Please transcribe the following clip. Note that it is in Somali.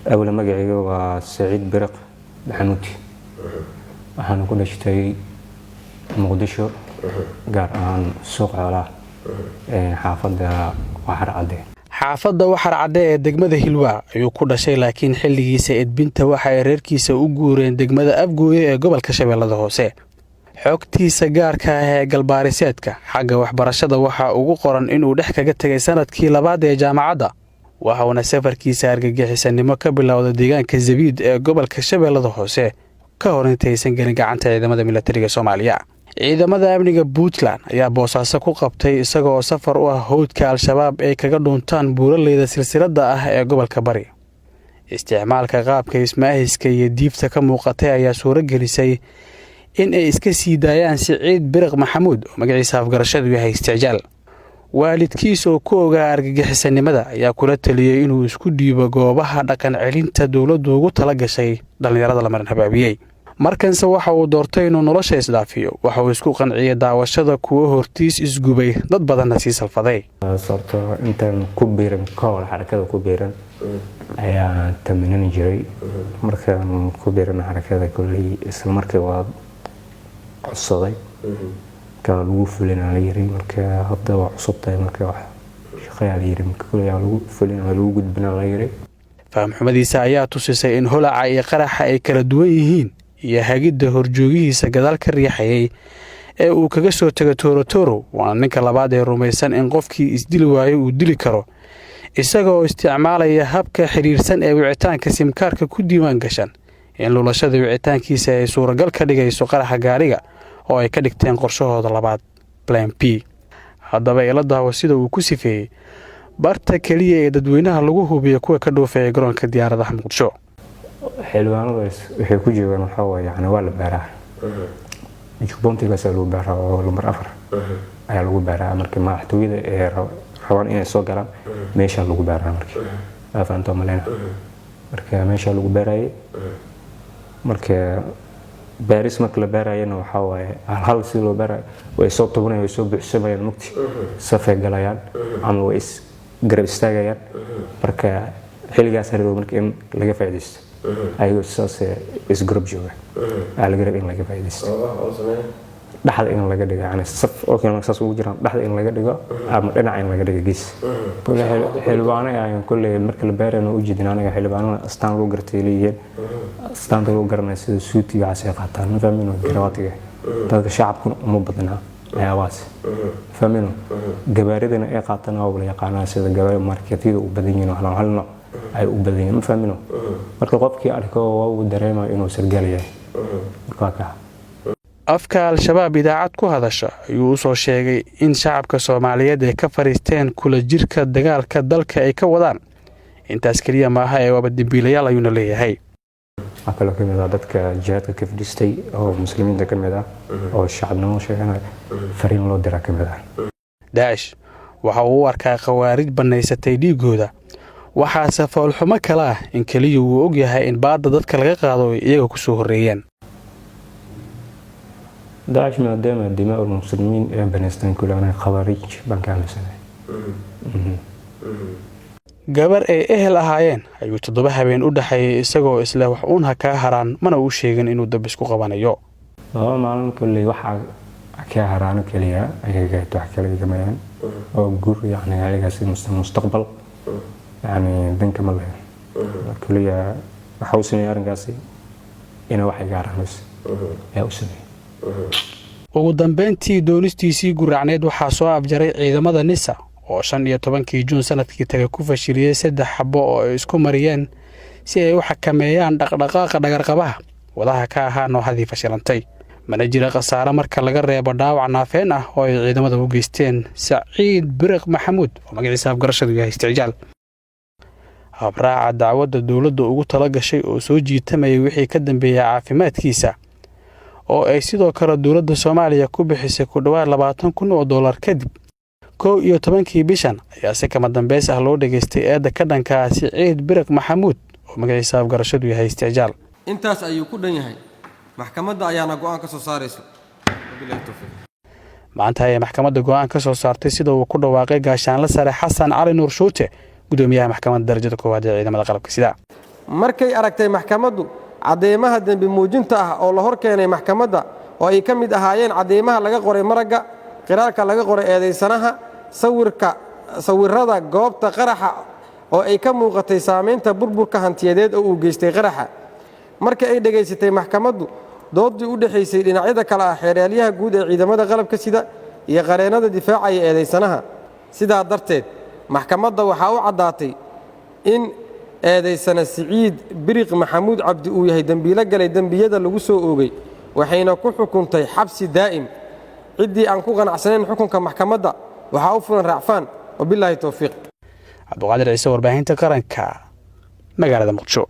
أول ما جاء سعيد برق حنوتي waxaan ku dhashtay Muqdisho gaar ahaan suuq xoolaha xaafadda Waxar Cadde. xaafadda Waxar Cadde ee degmada Hilwa ayuu ku dhashay laakiin xilligiisa edbinta waxa ay reerkiisa u guureen degmada Afgooye ee gobolka Shabeellada Hoose. xogtiisa gaarka ah ee galbaariseedka xagga waxbarashada waxa ugu qoran inuu dhex kaga tagay sanadkii labaad ee jaamacadda waxaana safarkiisa argagixisanimo ka bilowday deegaanka Zabiid ee gobolka Shabeellada Hoose ka hor intaysan galin gacanta ciidamada militariga Soomaaliya. ciidamada amniga Puntland ayaa boosaaso ku qabtay isagoo safar u ah howdka Al-Shabaab ay kaga dhuntaan buuraleyda silsiladda ah ee gobolka Bari. isticmaalka qaabka ismaahiska iyo diifta ka muuqatay ayaa suuro gelisay in ay iska sii daayaan Siciid Birq Maxamuud oo magaciisa afgarashadu yahay Isticjaal. waalidkiisa oo ku ogaa argagixisanimada ayaa kula taliyay inuu isku dhiibo goobaha dhaqan celinta dawladdu ugu tala gashay dhalinyarada la marin habaabiyay. markanse waxa uu doortay inuu nolosha isdhaafiyo waxa uu isku qanciyay daawashada kuwa hortiis isgubay dad badanna sii salfaday. sababtoo intaan ku biiran kool xarakada ku biiran ayaa tamanin jiray markaan ku biiran xarakada kulli isla markii waa codsaday ka lagu fulina la yiri marka hadda waa cusubtay marka wax shaqaale yiri marka kulli lagu fulina lagu gudbina la yiri. faham xumadiisa ayaa tusisay in holaca iyo qaraxa ay kala duwan yihiin iyo hagidda horjoogihiisa gadaal ka riixayay ee uu kaga soo tagay Tooro waa ninka labaad ee rumaysan in qofkii isdili waayo uu dili karo isagoo isticmaalaya habka xiriirsan ee wicitaanka simkaarka ku diiwaan gashan in lulashada wicitaankiisa ay suuragal ka dhigayso qaraxa gaariga oo ay ka dhigteen qorshahooda labaad Plan B. haddaba ila daawo sida uu ku sifeeyay barta kaliya ee dadweynaha lagu hubiyo kuwa ka dhoofay garoonka diyaaradaha Muqdisho. xilwaanadu waxay ku joogaan waxa weeye yani waa la baaraa jubontiga soo baaraa oo lumbar 4 ayaa lagu baaraa markii madaxtooyada ee rabaan inay soo galaan meesha lagu baaraa markii afaanto malena marka meesha lagu baaraayay marka baaris marka la baarayana waxa waaye hal si loo baaray way soo tobanayaan way soo buuxsamayaan mugti safay galayaan ama way garab istaagayaan marka xilligaas hore markii in laga faa'iideysto ayuu saas isgroup jooga laga rabay in laga faa'iideysto dhaxal in laga dhigo yani saf oo kale saas ugu jiraan dhaxal in laga dhigo ama dhinac in laga dhigo gees xilwaana ayaan kullee marka la baarayna u jeedin anaga xilwaana astaan loo gartay leeyahay astaan loo garanay sida suutiga casay qaataan ma fahmin garawaatiga dadka shacabku uma badnaa ayawaas fahmin gabaaridana ay qaataan oo la yaqaan sida gabaar marketyada u badan yihiin hal nooc ay u badan yihiin ma fahmin marka qofkii arko waa uu dareemayo inuu sargaal yahay marka afka Al-Shabaab idaacad ku hadasha ayuu u soo sheegay in shacabka Soomaaliyeed ay ka fariisteen kula jirka dagaalka dalka ay ka wadaan intaas kaliya ma aha ee waba dambiilayaal ayuu leeyahay. akala kamid ah dadka jihadka ka fadhistay oo muslimiinta kamid ah oo shacabnimo sheeganay fariin loo diraa kamid ah. Daesh waxa uu arkaa qawaarij banaysatay dhiigooda waxa safool xumo kala ah in kaliya uu og yahay in baadda dadka laga qaado iyaga ku soo horeeyeen. داعش من دماء المسلمين بنستان كلنا خوارج بنكامسنا gabar ay ehel ahaayeen ayuu 7 habeen u dhaxay isagoo isla wax uun ha ka haraan mana uu sheegin inuu dab isku qabanayo maalin kulli waxa ka haraan kaliya ayaga wax kale gamayaan oo guur yani ayagaas mustaqbal yani danka ma leh kulliya waxa uu sameeyay arrinkaasi inuu wax gaaranays ayaa u sameeyay. ugu dambeyntii doonistiisii guracneed waxaa soo afjaray ciidamada NISA oo 15 Juun sanadkii tagay ku fashiliyay 3 xabo oo ay isku mariyeen si ay u xakameeyaan dhaqdhaqaaqa dhagarqabaha wadaha ka ahaa nooxadii fashilantay. mana jira khasaare marka laga reebo dhaawac naafeen ah oo ay ciidamada u geysteen Siciid Birq Maxamuud oo magaciisa afgarashadu yahay Isticjaal. habraaca dacwadda dawladda ugu tala gashay oo soo jiitamay wixii ka dambeeyay caafimaadkiisa oo ay sidoo kale dawladda Soomaaliya ku bixisay ku dhawaad $20,000 kadib 11 bishan ayaa si kama dambeys ah loo dhageystay eeda ka dhanka Siciid Birq Maxamuud oo magaciisa afgarashadu yahay Isticjaal. intaas ayuu ku dhan yahay maxkamadda ayaana go'aan ka soo saaraysa. maanta ay maxkamadda go'aan ka soo saartay sida uu ku dhawaaqay gaashaanle sare Xasan Cali Nuur Shuute gudoomiyaha maxkamadda darajada koowaad ee ciidamada qalabka sida markay aragtay maxkamaddu cadeymaha dembi muujinta ah oo la hor keenay maxkamadda oo ay ka mid ahaayeen cadeymaha laga qoray maragga qiraalka laga qoray eedaysanaha sawirrada goobta qaraxa oo ay ka muuqatay saamaynta burburka hantiyadeed oo uu geystay qaraxa markii ay dhegaysatay maxkamaddu doodii u dhaxaysay dhinacyada kale ah xeeryaalaha guud ee ciidamada qalabka sida iyo qareennada difaacaya eedaysanaha sidaa darteed maxkamadda waxaa u caddaatay in eedaysana Siciid Biriq Maxamuud Cabdi uu yahay dambiilo galay dambiyada lagu soo oogay waxayna ku xukuntay xabsi daa'im ciddii aan ku qanacsanayn xukunka maxkamadda waxaa u furan raacfaan wabilaahi tawfiiq Cabduqaadir Ciise warbaahinta qaranka magaalada Muqdisho.